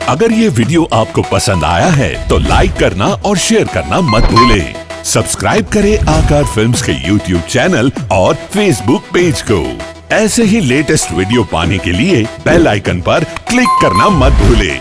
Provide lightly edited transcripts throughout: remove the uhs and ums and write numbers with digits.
अगर ये वीडियो आपको पसंद आया है तो लाइक करना और शेयर करना मत भूलें। सब्सक्राइब करें आकार फिल्म्स के YouTube चैनल और Facebook पेज को। ऐसे ही लेटेस्ट वीडियो पाने के लिए बेल आइकन पर क्लिक करना मत भूलें।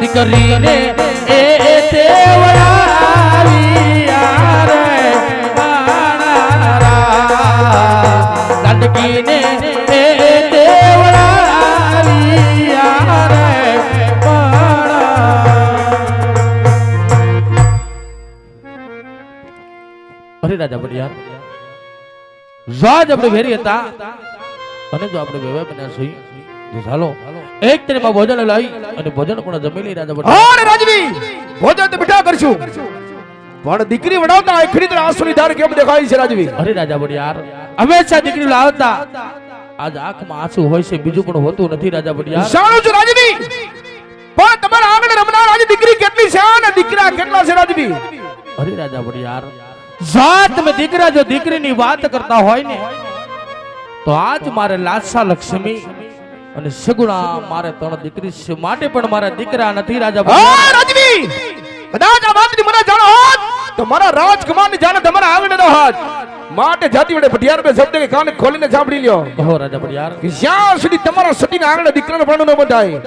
करीने ए देवरारी यारे बाणारा लड़कीने ए देवरारी यारे बाणा। अरे राजा बढ़िया राज अपने भेरी હતા અને જો આપણે વેવે બન્યા સહી તો ચાલો એક તેમાં ભોજન લાવી અને ભોજન કોણ જમી લઈ રાજા બટા। હા રાજવી ભોજન તો બેઠા કરશું પણ દીકરી વડાવતા આખરી તર આંસુની ધાર કેમ દેખાય છે રાજવી? અરે રાજા બડિયાર હંમેશા દીકરી લાવતા આજ આંખમાં આંસુ હોય છે બીજું પણ હોતું નથી રાજા બડિયાર। જાણું છું રાજવી પણ તમારા આંગણે રમનાર આજે દીકરી કેટલી છે અને દીકરા કેટલા છે રાજવી? અરે રાજા બડિયાર જાત મે દીકરા જો દીકરીની વાત કરતા હોય ને તો આજ મારે લાસા લક્ષ્મી અને સગુણા મારે ત્રણ દીકરી છે માટે પણ મારા દીકરા નથી રાજા બડિયાર। હા રાજવી કદાચ આ વાતની મને જાણ હોત તો મારા રાજકુમારની જાણે તમારા આંગણે ન હોત માટે જાતિ વડે ભટિયાર બે શબ્દ કે કાન ખોલીને સાંભળી લ્યો। ઓહો રાજા બડિયાર કે જ્યાં સુધી તમારા સતીના આંગણે દીકરાનો પ્રાણ ન બંધાય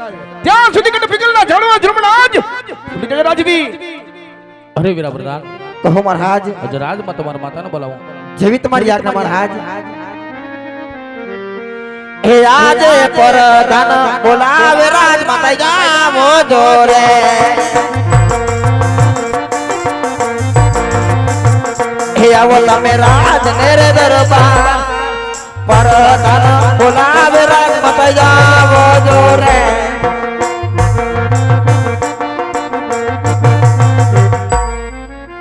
ત્યાં સુધી કને પિગલના ઝાડવા જમણા આજ ભૂલી જજો રાજવી। અરે વીરા પ્રધાન કહો મહારાજ અજરાજ માં તમારા માતાને બોલાવો જેવી તમારી આજ્ઞા મહારાજ। હે આજે પરધાન બોલાવે રાજ માતા જાવો જોરે હે આવો તમે રાજ નેરે દરબાર પરધાન બોલાવે રાજ માતા જાવો જોરે।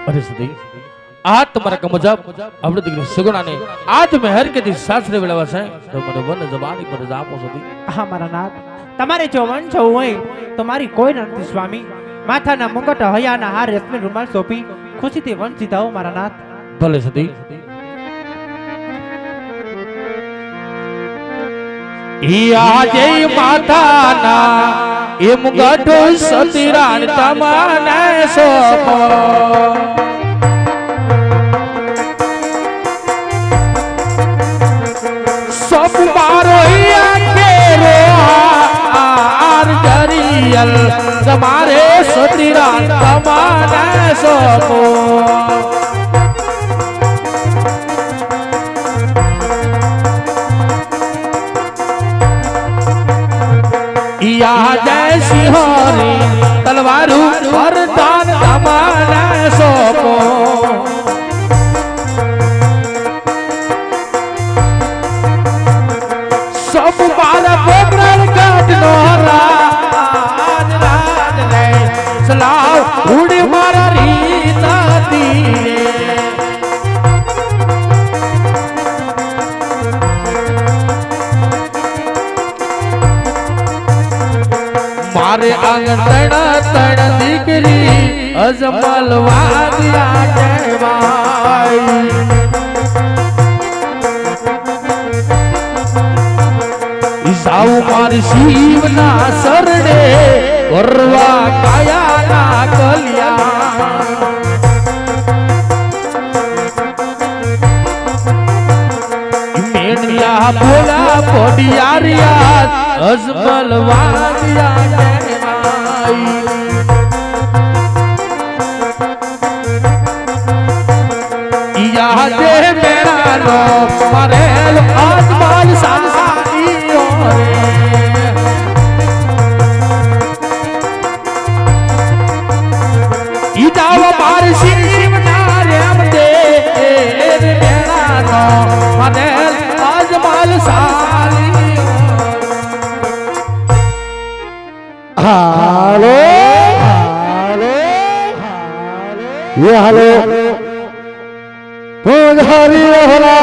અરે સદી આ તમારા કમજાબ આપણે દીકરી સગુણાને આજ મેં હર કે દી સાસરે વેળાવા છે તો મને વન જબાની પર આપો સદી। હા મારા નાથ તમારે જો મન જવું હોય તો મારી કોઈ નથી સ્વામી। માથાના મુકટ હયાના હાર રેશમી રૂમાલ સોંપી ખુશીથી વન સીધાઓ મારા નાથ। ભલે સદી ઈ આજે માથાના એ મુગટ સતીરાણ તમને સોપો सब मारो केरो आर जरियल तुम्हारे सतीरा तमाने सोपो या जैसी होरी तलवारू वरदान तमाने सोपो सब मारा गोबरन काट नो राज राज ले सलाव उड़ी मारा रीता तीरे મારે આંગણ તણ દીકરી અજમલ વાગ્યા કહેવાય સાવ મારી શિવના શરણે કરવા કાયાના કલ્યાણ મેણિયા ભોલા પોડિયારિયા અજમલ વાગ્યા કહેવાય યાદે મેરાનો મરેલ અજમલ સાસાઈઓ રે ઈદાવ માર શિવના રેમ દે મેરાનો મરેલ અજમલ સાસાઈઓ હાલો ये हालो पूजारी रवला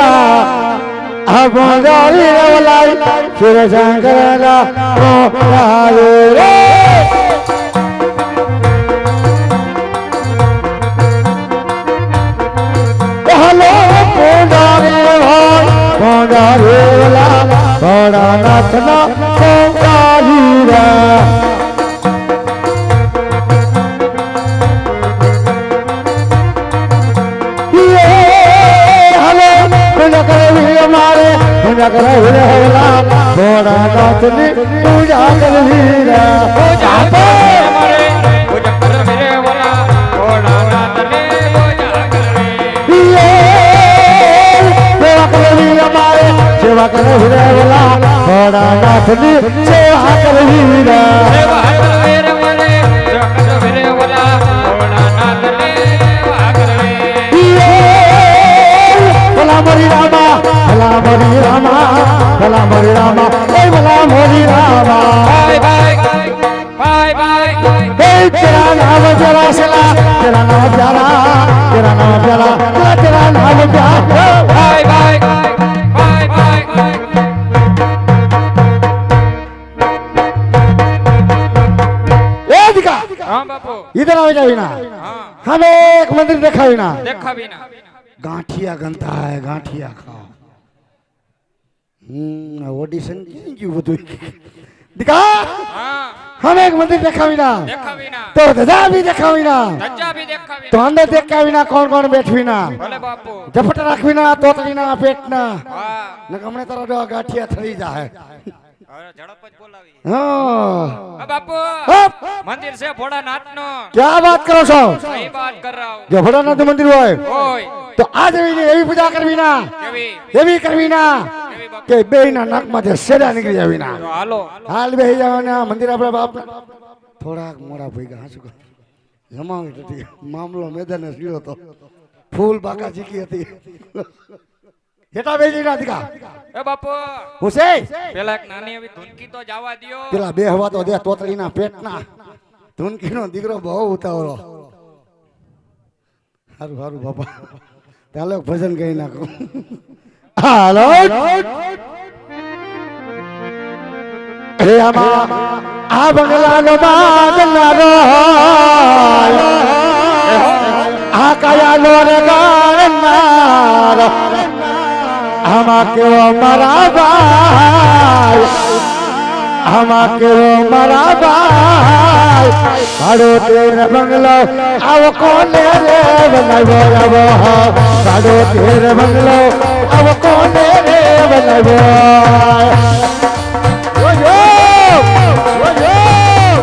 पूजारी रवला शिव शंकर रे हालो पूजारी भाई पूजारी रवला बड़ा नाथना पूजारी रे पूजा कर होला थोड़ा नाथ ने पूजा कर वीरा पूजा कर मेरे वाला थोड़ा नाथ ने पूजा कर ये सेवा कर वीरा मारे सेवा कर वीरा होला थोड़ा नाथ ने सेवा कर वीरा सेवा कर मेरे वाले सेवा कर मेरे वाला थोड़ा नाथ ने सेवा कर ये भला मरी रामा भला मरी रामा भला मरी रामा ए भला मरी Rama bye bye bye bye तेरा नाम प्यारा सला तेरा नाम प्यारा तेरा नाम प्यारा तेरा नाम प्यारा बाय बाय बाय बाय ए दिखा हां बापू इधर आ जाओ ना हां हमें एक मंदिर देखा भी ना देखा भी ना गांठिया गंता है गांठिया खाओ ऑडिशन क्यों બધું दिखा हां हम एक मंदिर देखा भी ना देखा भी ना तो धजा भी देखा भी ना धज्जा भी देखा भी तो अंदर देखा भी ना कौन कौन बैठवी ना भले बापू झपट રાખવી ના તોતડી ના પેટ ના हां ને ગમણે તારો જો ગાંઠિયા થઈ જાય અરે ઝડપ જ બોલાવી હા आ बापू હપ! मंदिर से भोलानाथ नो क्या बात કરો છો सही बात कर रहा हूँ જો ભોળાનાથ મંદિર હોય ओए તો આ દેવીની એવી પૂજા કરવી ના केवी એવી કરવી ના केवी बापू કે બેયના નાકમાંથી સેડા નીકળી જાવી ના तो हालो હાલ બેહી જવાના મંદિર આપણા બાપ થોડાક મોડા ભઈગા હાસુ કર જમાવી હતી મામલો મેદાને સીડો તો ફૂલ બાકા ચીકી હતી હેટા બેજી ના દીકા ए बापू હુસે पेला एक नानी अभी धुनकी तो जावा दियो પેલા બેહવા તો દે તોતડીના પેટના ધૂનકીનો દીકરો બહુ ઉતાવળો હારું હારું બાપા ચાલો ભજન કહી નાખો હાલો હે આમાં આ બંગલાનો બાંધનારો આ કાયાનો રે ગાળનારો આમાં કેવો મારા ભાઈ આમાં કેવો મારા ભાઈ કાળો તેર બંગલો આવો કોને રે બનાવ્યો આવો કાળો તેર બંગલો આવો કોને રે બનાવ્યો ઓયો ઓયો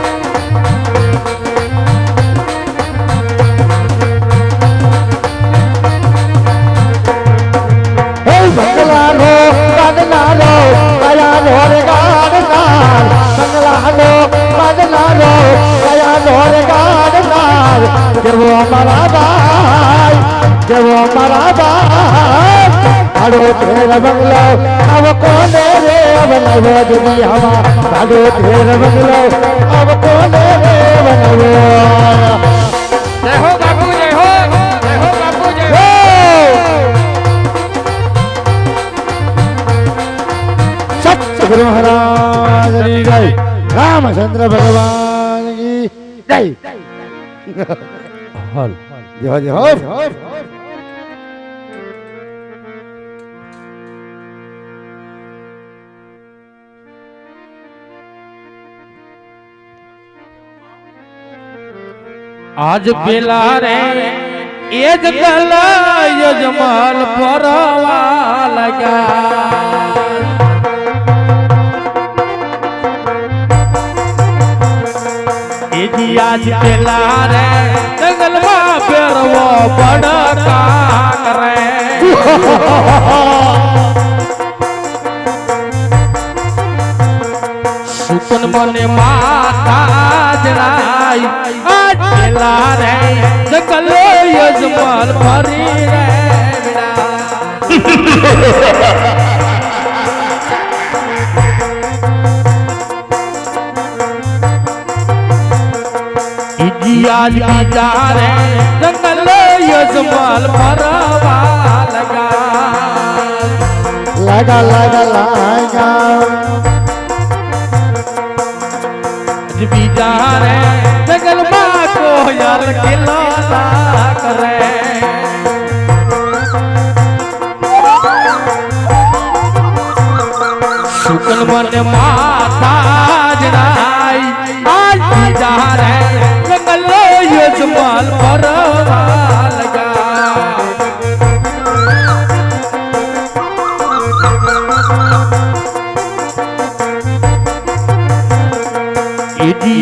હે બંગલાનો બાંધનારો કાયાનો રે ગાડનાર બંગલાનો બાંધનારો કાયાનો રે ગાડનાર કેવો મારા ભાઈ કેવો મારા ભાઈ કાળો તેર બંગલો આવ કોને રે બનાવ્યો દુનિયામાં કાળો તેર બંગલો આવ કોને રે બનાવ્યો जय हो बापू जय हो बापू जय हो सतगुरु महाराज की जय रामचंद्र भगवान જય હાલ જય જય હો આજ પેલા રે એ જ ગલા યજમાન પરવા લગ્યા એજી આજ પેલા રે જંગલમાં ફેરવો બડકા કરે સુકન મને માતા જણાય આજ પેલા રે જંગલ યજમાન ફરી રે આજ બીજા રે જંગલ યજમાન ફરવા લગા બીજા રે જંગલમાં કોયલ કિલ્લા કરે શુકન મને માતા જણાય આજ બીજા રે જંગલ યજમાન ફરવા લગા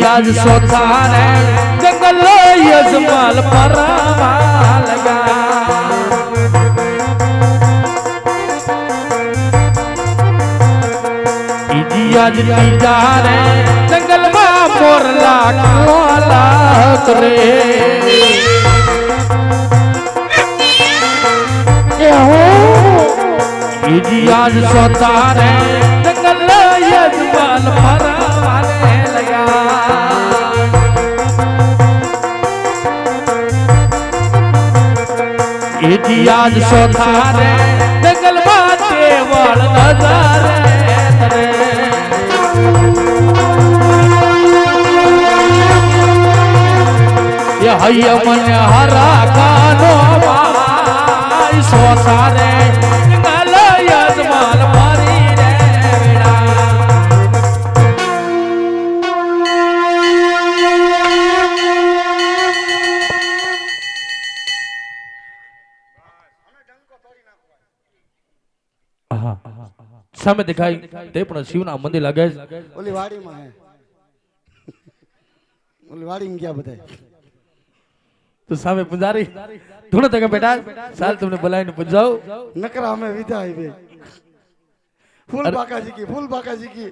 આજ સોથા રે જંગલ યજમાન ફરવા લગા આજ ત્રીજા રે જંગલમાં મોરલા કોલા કરે આજ સોથા રે જંગલ યજમાન ફરવા આજ સોથા રે જંગલમાં દેવળ નજારે તરે એ હૈયા મને હરા કાનો માય સોથા રે જંગલ યજમાન ફરી રે વેડા સામે દેખાય તે પણ શિવના મંદિર લાગે છે ઓલી વાડીમાં હે ઓલી વાડીમાં ગયા બધા તો સામે પુજારી ધૂણો તકે બેટા સાલ તમને બોલાવીને પૂજાવ નકરા અમે વિદા આવી ફૂલ બાકાજી કી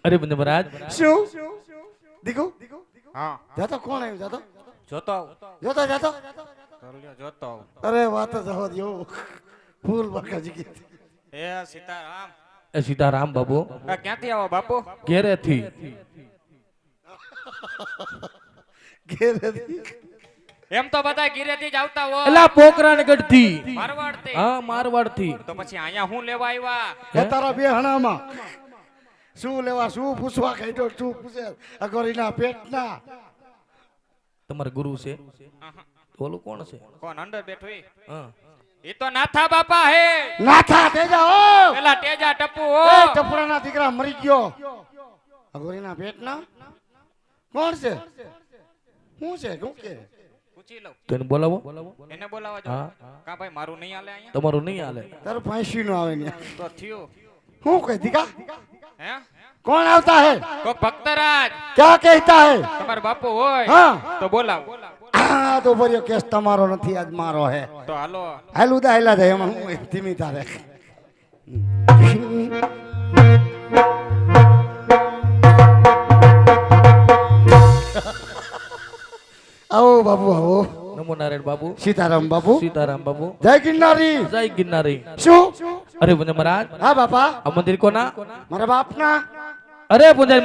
અરે બંધ મહારાજ શું દીકુ હા જાતો કોણ આવ્યું જાતો જોતો જોતો અરે વાત જવા દો ફૂલ બાકાજી કી એ સીતારામ એ સીતારામ બાબુ ક્યાંથી આવો બાપુ ઘેરેથી એમ તો બધા ગીરેથી જ આવતા હોય એલા પોકરાનગઢ થી મારવાડથી હા મારવાડ થી તો પછી અહીંયા હું લેવા આવ્યા તારા બે હણામાં શું લેવા શું પૂછવા કઈડો શું પૂછે અગોરીના પેટના તમારે ગુરુ છે ઓલું કોણ છે કોણ અંદર બેઠો હા એ તો નાથા બાપા હે નાથા તેજા ઓ પેલા તેજા ટપુ એ હો ટપડાના દીકરા મરી ગયો અગોરીના પેટના કોણ છે શું છે શું કે પૂછી લઉં તેને બોલાવો એને બોલાવા જો હા કા ભાઈ મારું નહીં હાલે અહીંયા તમારું નહીં હાલે તારું ફાંસી નો આવે ને તો થયું શું કહે દીકા હે कौन आता है કોક ભક્તરાજ क्या कहता है તમારા બાપુ હોય हाँ તો બોલાવો हाँ तो बोलियो केस तमारो નથી આજ મારો है તો હાલો હાલું દા હેલા દે એમાં હું ધીમી તારે આવો બાબુ આવો નમો નારાયણ બાબુ સીતારામ બાબુ સીતારામ બાબુ જય ગિરનારી જય ગિરનારી શું અરે પુંજારી મહારાજ હા બાપા આ મંદિર કોના મારા બાપના અરે પુંજારી